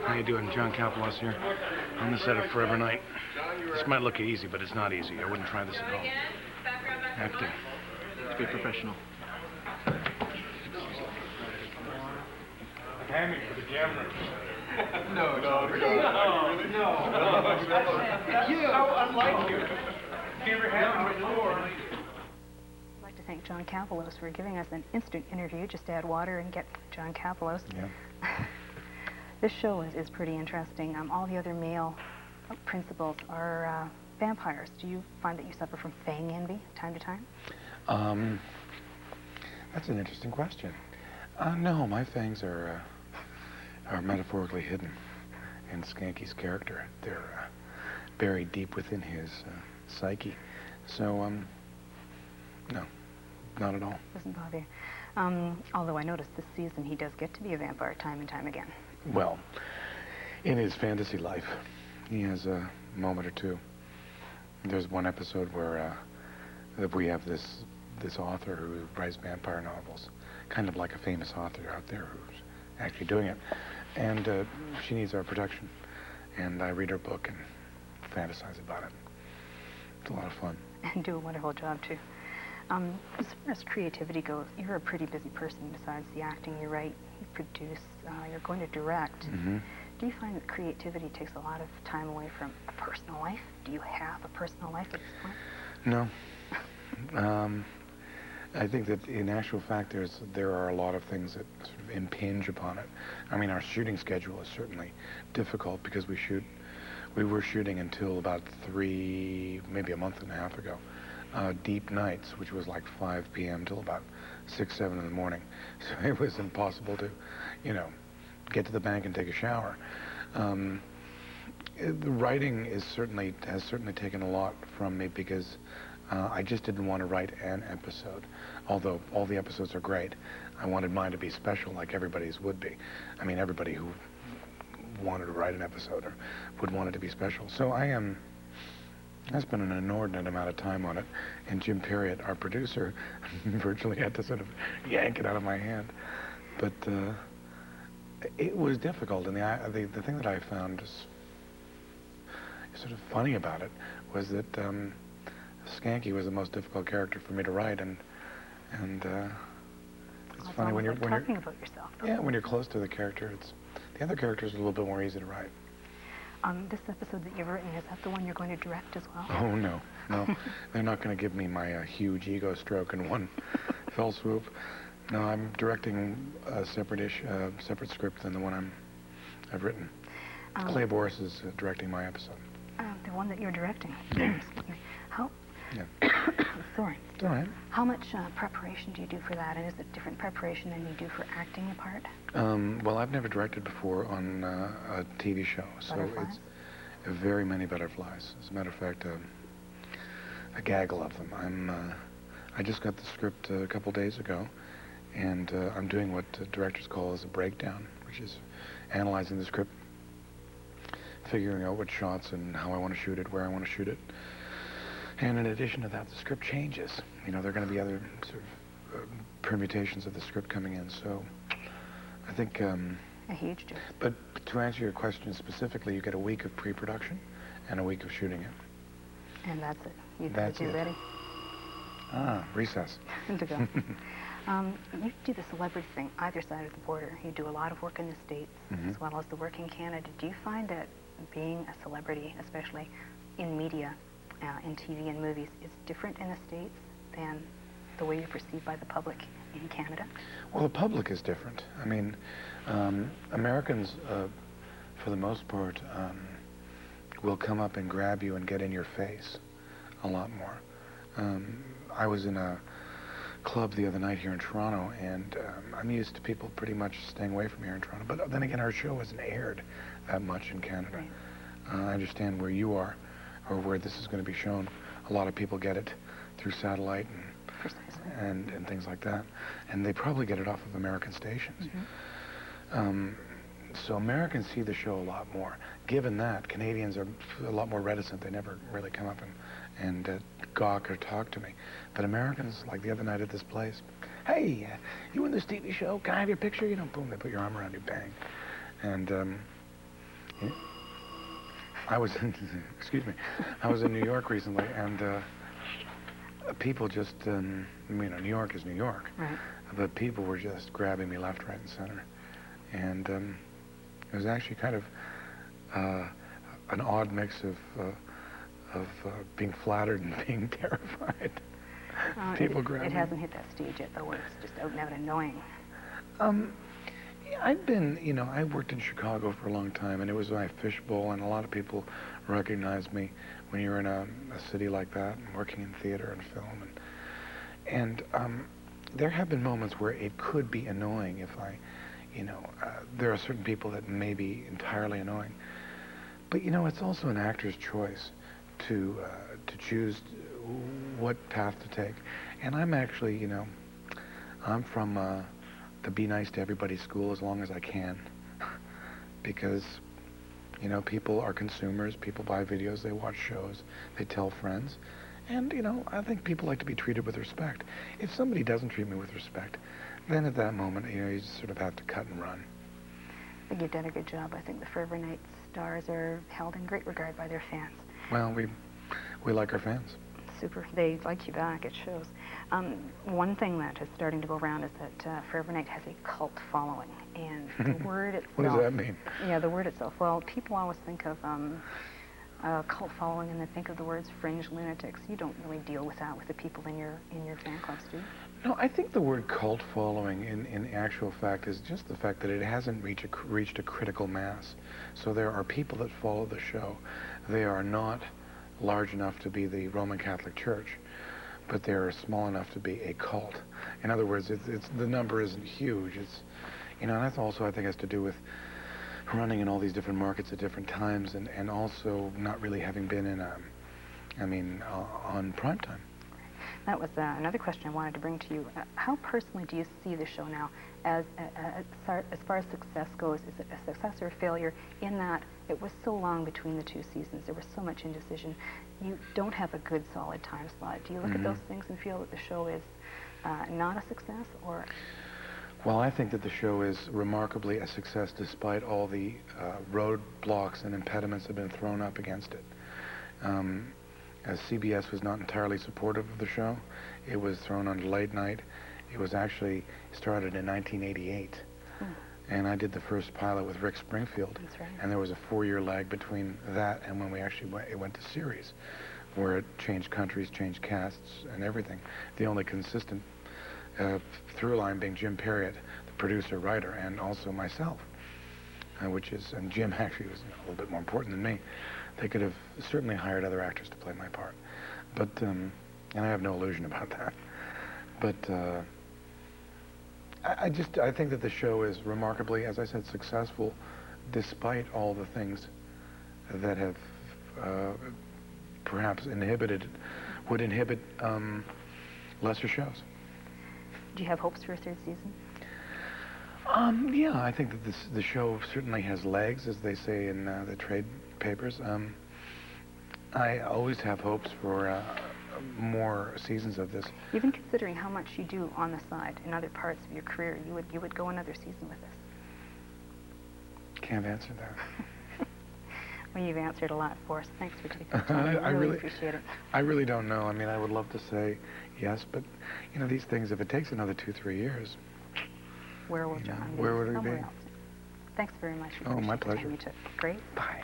How you doing? John Kapelos here. On the set of Forever Night. This might look easy, but it's not easy. I wouldn't try this at home. Acting. Let's be professional. Hammy for the camera. No. You. How unlike you. Never had before. I'd like to thank John Kapelos for giving us an instant interview. Just add water and get John Kapelos. Yeah. This show is pretty interesting. All the other male principals are vampires. Do you find that you suffer from fang envy time to time? That's an interesting question. No, my fangs are metaphorically hidden in Skanky's character. They're buried deep within his psyche. So, no, not at all. Doesn't bother you. Although I noticed this season he does get to be a vampire time and time again. Well, in his fantasy life, he has a moment or two. There's one episode where we have this author who writes vampire novels, kind of like a famous author out there who's actually doing it. And she needs our protection. And I read her book and fantasize about it. It's a lot of fun. And do a wonderful job, too. As far as creativity goes, you're a pretty busy person. Besides the acting, you write, you produce, you're going to direct. Mm-hmm. Do you find that creativity takes a lot of time away from a personal life? Do you have a personal life at this point? No. I think that in actual fact there are a lot of things that sort of impinge upon it. I mean, our shooting schedule is certainly difficult because we were shooting until about 3, maybe a month and a half ago. Deep nights, which was like 5 p.m. till about 6, 7 in the morning. So it was impossible to, get to the bank and take a shower. The writing has certainly taken a lot from me because I just didn't want to write an episode. Although all the episodes are great, I wanted mine to be special like everybody's would be. I mean, everybody who wanted to write an episode would want it to be special. So I spent an inordinate amount of time on it, and Jim Perriott, our producer, virtually had to sort of yank it out of my hand. But it was difficult, and the thing that I found sort of funny about it was that Skanky was the most difficult character for me to write, and it's funny when you're talking about yourself. Yeah, when you're close to the character, the other characters are a little bit more easy to write. This episode that you've written, is that the one you're going to direct as well? Oh, no. They're not going to give me my huge ego stroke in one fell swoop. No, I'm directing a separate script than the one I've written. Clay Boris is directing my episode. The one that you're directing? Yeah. Excuse me. How? Yeah. Sorry. It's all right. How much preparation do you do for that, and is it different preparation than you do for acting the part? Well, I've never directed before on a TV show, so Butterflies? it's very many butterflies. As a matter of fact, a gaggle of them. I just got the script a couple days ago, and I'm doing what directors call as a breakdown, which is analyzing the script, figuring out what shots and how I want to shoot it, where I want to shoot it. And in addition to that, the script changes. There are going to be other sort of permutations of the script coming in. So I think... a huge job. But to answer your question specifically, you get a week of pre-production and a week of shooting it. And that's it. You That's it. ready? Recess. To go. You do the celebrity thing either side of the border. You do a lot of work in the States as well as the work in Canada. Do you find that being a celebrity, especially in media, in TV and movies, is different in the States than the way you're perceived by the public in Canada? Well, the public is different. I mean, Americans, for the most part, will come up and grab you and get in your face a lot more. I was in a club the other night here in Toronto, and I'm used to people pretty much staying away from here in Toronto. But then again, our show isn't aired that much in Canada. Right. I understand where you are, or where this is going to be shown. A lot of people get it through satellite Precisely. and things like that, and they probably get it off of American stations. Mm-hmm. So Americans see the show a lot more. Given that, Canadians are a lot more reticent. They never really come up and gawk or talk to me. But Americans, like the other night at this place, hey, you in this TV show? Can I have your picture? You know, boom, they put your arm around you, bang. And I was in, excuse me, I was in New York recently, and people just, New York is New York. Right. But people were just grabbing me left, right, and center. And it was actually kind of an odd mix of being flattered and being terrified. People grabbing. It hasn't hit that stage yet, though, where it's just out and out annoying. I've been, I worked in Chicago for a long time, and it was my fishbowl, and a lot of people recognize me when you're in a city like that, and working in theater and film. And there have been moments where it could be annoying if there are certain people that may be entirely annoying. But, it's also an actor's choice to choose what path to take. And I'm actually, I'm from the be nice to everybody school as long as I can. Because, people are consumers, people buy videos, they watch shows, they tell friends. And, I think people like to be treated with respect. If somebody doesn't treat me with respect, then at that moment, you just sort of have to cut and run. I think you've done a good job. I think the Forever Knight stars are held in great regard by their fans. Well, we like our fans. Super. They like you back. It shows. One thing that is starting to go around is that Forever Knight has a cult following, and the word itself. What does that mean? Yeah, the word itself. Well, people always think of cult following, and they think of the words fringe lunatics. You don't really deal with that with the people in your fan clubs, do you? No, I think the word cult following in actual fact is just the fact that it hasn't reached a critical mass. So there are people that follow the show. They are not large enough to be the Roman Catholic Church, but they're small enough to be a cult. In other words, it's the number isn't huge. It's, and that also I think has to do with running in all these different markets at different times, and also not really having been in on prime time. That was another question I wanted to bring to you. How personally do you see the show now as far as success goes? Is it a success or a failure in that it was so long between the two seasons? There was so much indecision. You don't have a good solid time slot. Do you look at those things and feel that the show is not a success, or? Well, I think that the show is remarkably a success despite all the roadblocks and impediments that have been thrown up against it. As CBS was not entirely supportive of the show, it was thrown on late night. It was actually started in 1988. And I did the first pilot with Rick Springfield. That's right. And there was a 4-year lag between that and when we actually went to series, where it changed countries, changed casts, and everything. The only consistent through line being Jim Perriott, the producer, writer, and also myself, and Jim actually was a little bit more important than me. They could have certainly hired other actors to play my part, but and I have no illusion about that. But I think that the show is remarkably, as I said, successful, despite all the things that have perhaps would inhibit lesser shows. Do you have hopes for a third season? Yeah, I think that the show certainly has legs, as they say in the trade papers. I always have hopes for more seasons of this. Even considering how much you do on the side in other parts of your career, you would go another season with this. Can't answer that. Well, you've answered a lot for us. Thanks for taking the time. I really appreciate it. I really don't know. I mean, I would love to say yes, but these things, if it takes another 2-3 years, where will John be? Where would we be? Somewhere else. Thanks very much. Oh, my pleasure. You took. Great. Bye.